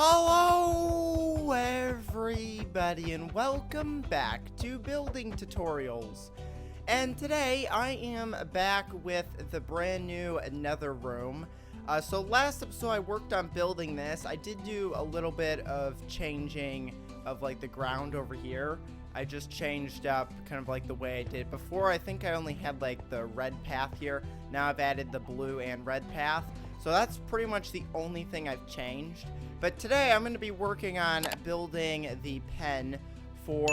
Hello everybody and welcome back to Building Tutorials. And today I am back with the brand new nether room. So last episode I worked on building this. I did do a little bit of changing of like the ground over here. I just changed up kind of like the way I did before. I think I only had like the red path here. Now I've added the blue and red path. So that's pretty much the only thing I've changed. But today I'm going to be working on building the pen for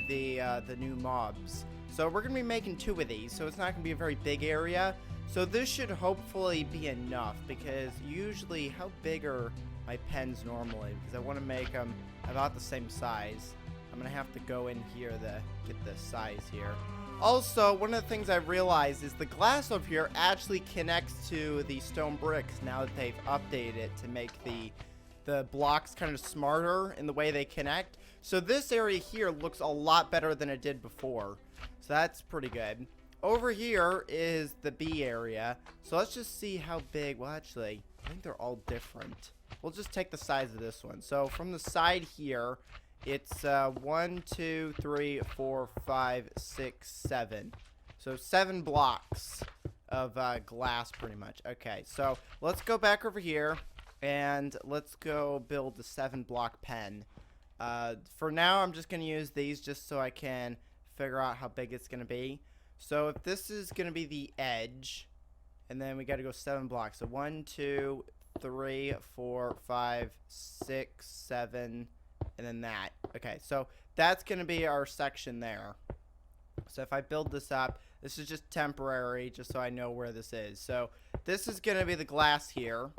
the new mobs. So we're going to be making 2 of these, so it's not going to be a very big area. So this should hopefully be enough, because usually, how big are my pens normally? Because I want to make them about the same size. I'm going to have to go in here to get the size here. Also, one of the things I realized is the glass over here actually connects to the stone bricks now that they've updated it to make the blocks kind of smarter in the way they connect. So this area here looks a lot better than it did before. So that's pretty good. Over here is the B area. So let's just see how big. Well, actually, I think they're all different. We'll just take the size of this one. So from the side here, it's 1, 2, 3, 4, 5, 6, 7. So 7 blocks of glass pretty much. Okay, so let's go back over here. And let's go build the 7-block pen. For now, I'm just going to use these just so I can figure out how big it's going to be. So if this is going to be the edge, and then we got to go 7 blocks. So 1, 2, 3, 4, 5, 6, 7, and then that. Okay, so that's going to be our section there. So if I build this up, this is just temporary, just so I know where this is. So this is going to be the glass here.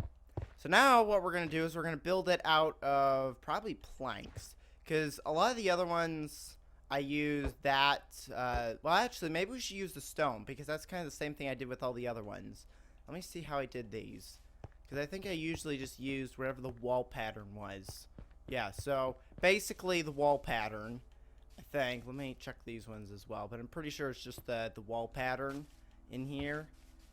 So now what we're going to do is we're going to build it out of probably planks, because a lot of the other ones I use that, well actually maybe we should use the stone, because that's kind of the same thing I did with all the other ones. Let me see how I did these, because I think I usually just used whatever the wall pattern was. Yeah, so basically the wall pattern, I think. Let me check these ones as well, but I'm pretty sure it's just the wall pattern in here.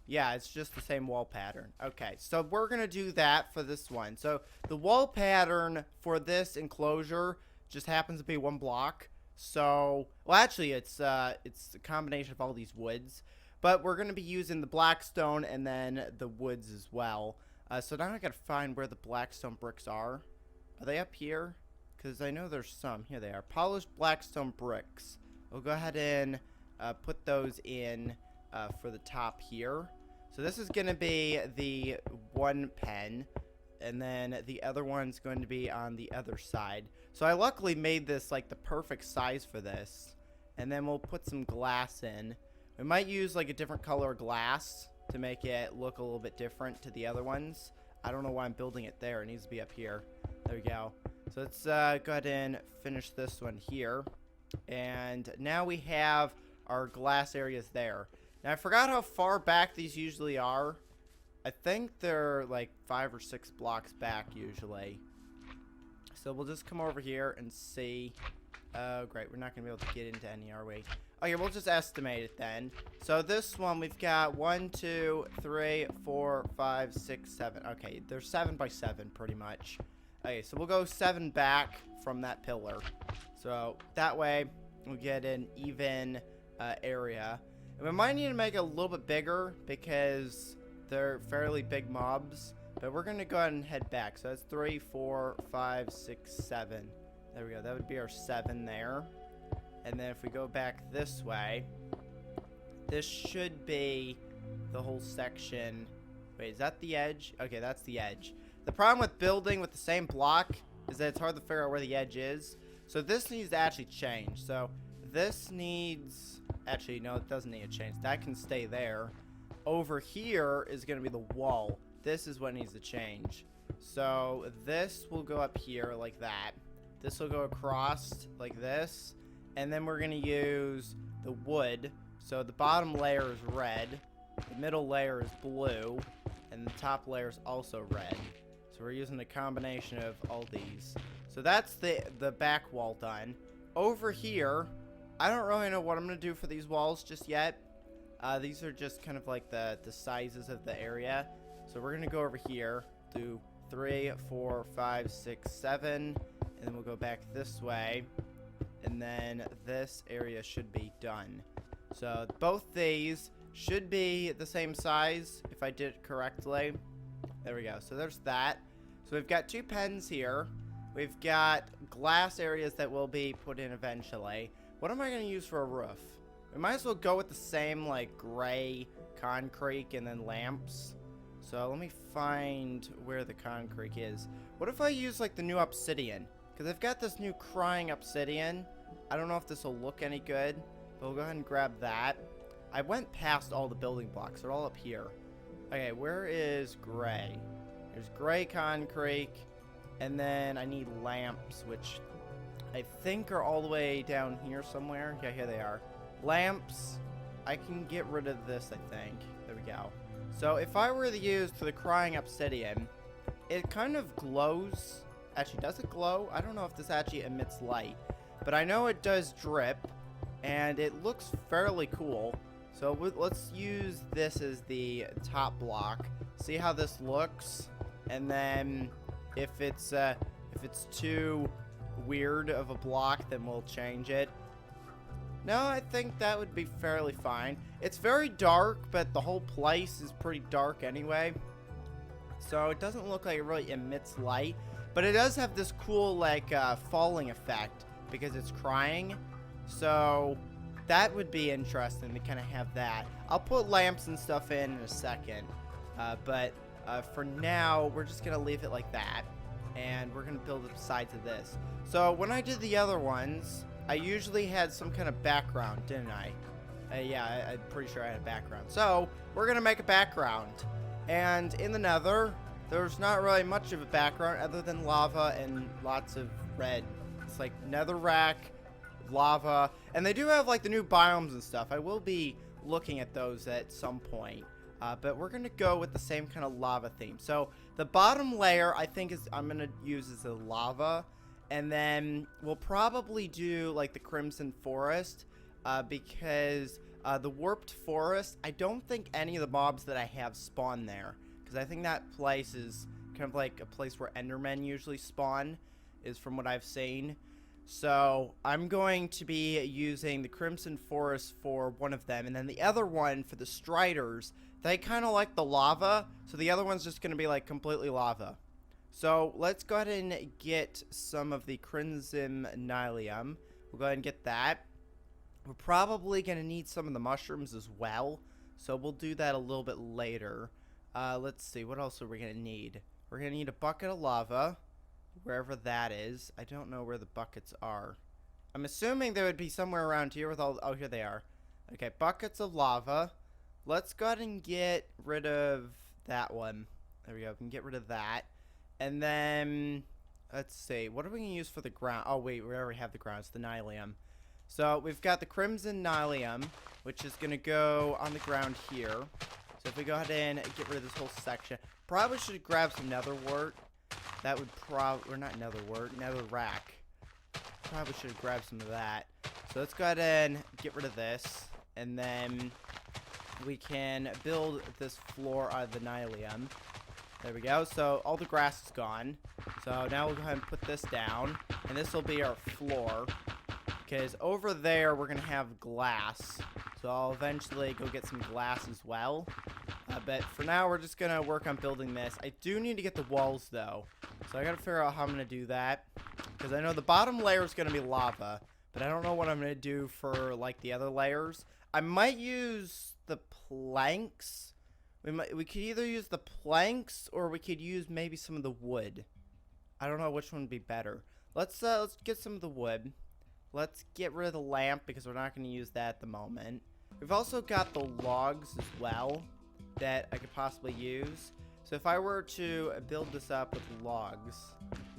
Yeah, it's just the same wall pattern. Okay, so we're going to do that for this one. So the wall pattern for this enclosure just happens to be 1 block. So, well, actually, it's a combination of all these woods. But we're going to be using the blackstone and then the woods as well. So now I got to find where the blackstone bricks are. Are they up here? Because I know there's some. Here they are. Polished blackstone bricks. We'll go ahead and put those in for the top here. So this is going to be the 1 pen, and then the other one's going to be on the other side. So I luckily made this like the perfect size for this, and then we'll put some glass in. We might use like a different color glass to make it look a little bit different to the other ones. I don't know why I'm building it there. It needs to be up here. There we go. So let's go ahead and finish this one here. And now we have our glass areas there. Now, I forgot how far back these usually are. I think they're like 5 or 6 blocks back usually. So we'll just come over here and see. Oh, great. We're not going to be able to get into any, are we? Okay, we'll just estimate it then. So this one, we've got 1, 2, 3, 4, 5, 6, 7. Okay, they're 7 by 7 pretty much. Okay, so we'll go 7 back from that pillar. So that way, we'll get an even area. And we might need to make it a little bit bigger because they're fairly big mobs. But we're going to go ahead and head back. So that's 3, 4, 5, 6, 7. There we go. That would be our 7 there. And then if we go back this way, this should be the whole section. Wait, is that the edge? Okay, that's the edge. The problem with building with the same block is that it's hard to figure out where the edge is. So this needs to actually change. So this needs... Actually, no, it doesn't need to change. That can stay there. Over here is going to be the wall. This is what needs to change. So this will go up here like that. This will go across like this. And then we're going to use the wood. So the bottom layer is red. The middle layer is blue. And the top layer is also red. So we're using a combination of all these. So that's the back wall done. Over here... I don't really know what I'm going to do for these walls just yet. These are just kind of like the sizes of the area. So we're going to go over here, do 3, 4, 5, 6, 7. And then we'll go back this way. And then this area should be done. So both these should be the same size if I did it correctly. There we go. So there's that. So we've got 2 pens here. We've got glass areas that will be put in eventually. What am I going to use for a roof? We might as well go with the same, like, gray concrete and then lamps. So let me find where the concrete is. What if I use, like, the new obsidian? Because I've got this new crying obsidian. I don't know if this will look any good, but we'll go ahead and grab that. I went past all the building blocks. They're all up here. Okay, where is gray? There's gray concrete. And then I need lamps, which I think are all the way down here somewhere. Yeah, here they are. Lamps. I can get rid of this, I think. There we go. So if I were to use the crying obsidian, it kind of glows. Actually, does it glow? I don't know if this actually emits light. But I know it does drip. And it looks fairly cool. So let's use this as the top block. See how this looks. And then if it's too weird of a block, then we'll change it. No, I think that would be fairly fine. It's very dark, but the whole place is pretty dark anyway. So it doesn't look like it really emits light. But it does have this cool, like, falling effect because it's crying. So that would be interesting to kind of have that. I'll put lamps and stuff in a second. But for now, we're just going to leave it like that. And we're going to build up sides of this. So when I did the other ones, I usually had some kind of background, didn't I? Yeah, I'm pretty sure I had a background. So we're going to make a background. And in the nether, there's not really much of a background other than lava and lots of red. It's like netherrack, lava. And they do have like the new biomes and stuff. I will be looking at those at some point. But we're going to go with the same kind of lava theme. So the bottom layer, I think, I'm going to use as a lava. And then we'll probably do, like, the Crimson Forest. Because the Warped Forest, I don't think any of the mobs that I have spawn there. Because I think that place is kind of like a place where Endermen usually spawn. Is from what I've seen. So I'm going to be using the Crimson Forest for one of them. And then the other one for the Striders, they kind of like the lava. So the other one's just going to be, like, completely lava. So let's go ahead and get some of the Crimson Nylium. We'll go ahead and get that. We're probably going to need some of the mushrooms as well. So we'll do that a little bit later. Let's see. What else are we going to need? We're going to need a bucket of lava. Wherever that is. I don't know where the buckets are. I'm assuming they would be somewhere around here with all... Oh, here they are. Okay, buckets of lava. Let's go ahead and get rid of that one. There we go. We can get rid of that. And then, let's see, what are we going to use for the ground? Oh, wait, we already have the ground. It's the Nylium. So, we've got the Crimson Nylium, which is going to go on the ground here. So, if we go ahead and get rid of this whole section, probably should grab some nether wart. That would probably, or not nether wart, nether rack. Probably should have grabbed some of that. So, let's go ahead and get rid of this. And then, we can build this floor out of the Nylium. There we go. So all the grass is gone. So now we'll go ahead and put this down. And this will be our floor. Because over there we're going to have glass. So I'll eventually go get some glass as well. But for now we're just going to work on building this. I do need to get the walls though. So I got to figure out how I'm going to do that. Because I know the bottom layer is going to be lava. But I don't know what I'm going to do for like the other layers. I might use the planks. We could either use the planks or we could use maybe some of the wood. I don't know which one would be better. Let's get some of the wood. Let's get rid of the lamp because we're not going to use that at the moment. We've also got the logs as well that I could possibly use. So if I were to build this up with logs,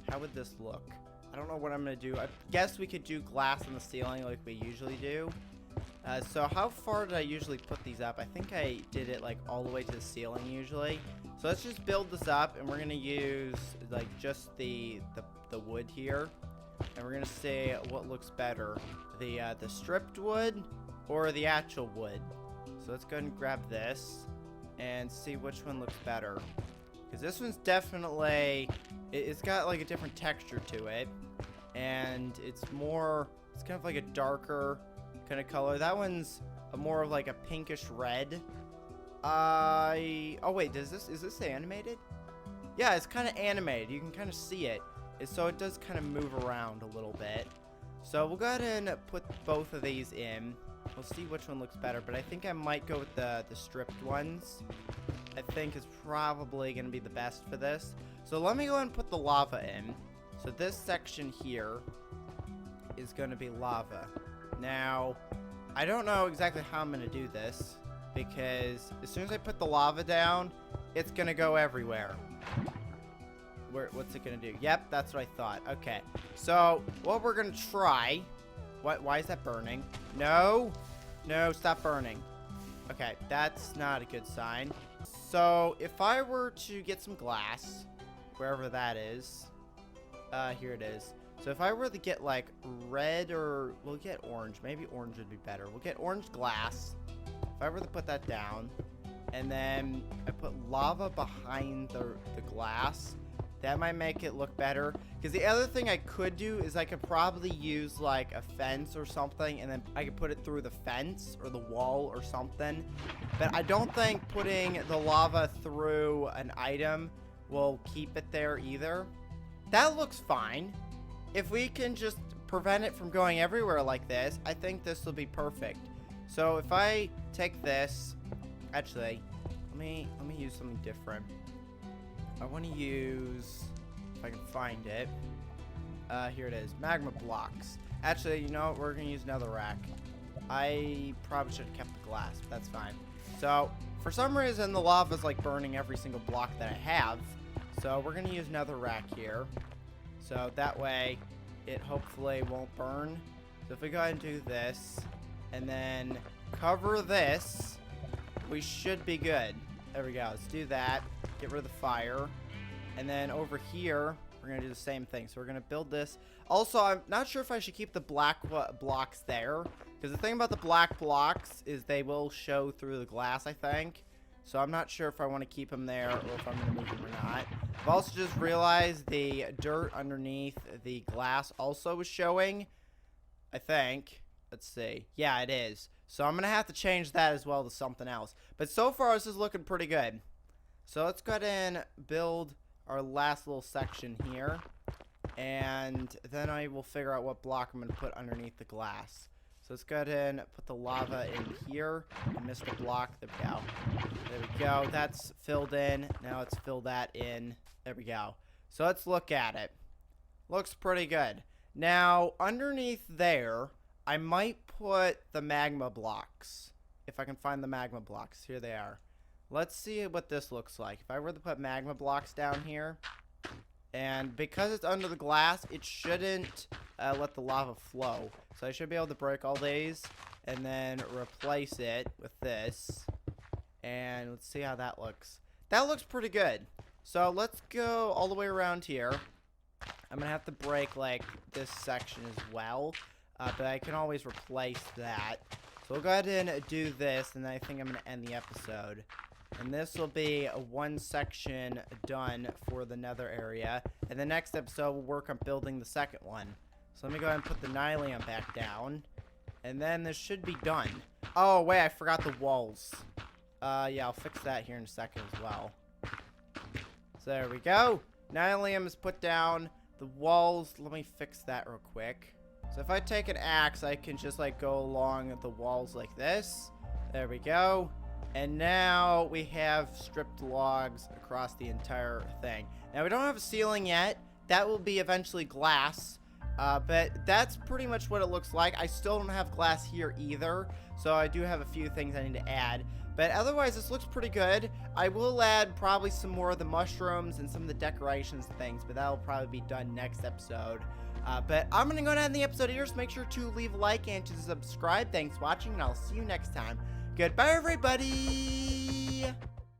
how would this look? I don't know what I'm going to do. I guess we could do glass on the ceiling like we usually do. So how far did I usually put these up? I think I did it like all the way to the ceiling usually. So let's just build this up and we're going to use like just the wood here. And we're going to see what looks better. The stripped wood or the actual wood. So let's go ahead and grab this and see which one looks better. Because this one's definitely, it's got like a different texture to it. And it's kind of like a darker kind of color. That one's more of like a pinkish red. Oh wait, is this animated? Yeah, it's kind of animated. You can kind of see it. So it does kind of move around a little bit. So we'll go ahead and put both of these in. We'll see which one looks better, but I think I might go with the stripped ones. I think is probably going to be the best for this. So let me go ahead and put the lava in. So this section here is going to be lava. Now, I don't know exactly how I'm going to do this, because as soon as I put the lava down, it's going to go everywhere. What's it going to do? Yep, that's what I thought. Okay, so what we're going to try... Why is that burning? No, stop burning. Okay, that's not a good sign. So if I were to get some glass, wherever that is, here it is. So if I were to get like red, or we'll get orange, maybe orange would be better. We'll get orange glass. If I were to put that down, and then I put lava behind the glass, that might make it look better. Because the other thing I could do is I could probably use like a fence or something, and then I could put it through the fence or the wall or something. But I don't think putting the lava through an item will keep it there either. That looks fine. If we can just prevent it from going everywhere like this, I think this will be perfect. So if I take this, actually, let me use something different. I want to use, if I can find it, here it is, magma blocks. Actually, you know what, we're going to use another rack. I probably should have kept the glass, but that's fine. So, for some reason, the lava is like burning every single block that I have. So, we're going to use another rack here. So, that way, it hopefully won't burn. So, if we go ahead and do this, and then cover this, we should be good. There we go. Let's do that. Get rid of the fire. And then over here, we're going to do the same thing. So we're going to build this. Also, I'm not sure if I should keep the black blocks there. Because the thing about the black blocks is they will show through the glass, I think. So I'm not sure if I want to keep them there or if I'm going to move them or not. I've also just realized the dirt underneath the glass also was showing. I think. Let's see. Yeah, it is. So I'm going to have to change that as well to something else. But so far, this is looking pretty good. So let's go ahead and build our last little section here. And then I will figure out what block I'm going to put underneath the glass. So let's go ahead and put the lava in here. I missed a block. There we go. There we go. That's filled in. Now let's fill that in. There we go. So let's look at it. Looks pretty good. Now, underneath there, I might put the magma blocks. If I can find the magma blocks. Here they are. Let's see what this looks like. If I were to put magma blocks down here, and because it's under the glass, it shouldn't let the lava flow. So I should be able to break all these and then replace it with this. And let's see how that looks. That looks pretty good. So let's go all the way around here. I'm going to have to break like this section as well. But I can always replace that. So we'll go ahead and do this, and I think I'm going to end the episode. And this will be one section done for the nether area. And the next episode, we'll work on building the second one. So let me go ahead and put the nylium back down. And then this should be done. Oh, wait, I forgot the walls. Yeah, I'll fix that here in a second as well. So there we go. Nylium is put down. The walls, let me fix that real quick. So if I take an axe, I can just like go along the walls like this. There we go. And now we have stripped logs across the entire thing. Now we don't have a ceiling yet. That will be eventually glass. But that's pretty much what it looks like. I still don't have glass here either. So I do have a few things I need to add. But otherwise, this looks pretty good. I will add probably some more of the mushrooms and some of the decorations and things. But that will probably be done next episode. But I'm going to go ahead and end the episode here. So make sure to leave a like and to subscribe. Thanks for watching, and I'll see you next time. Goodbye, everybody!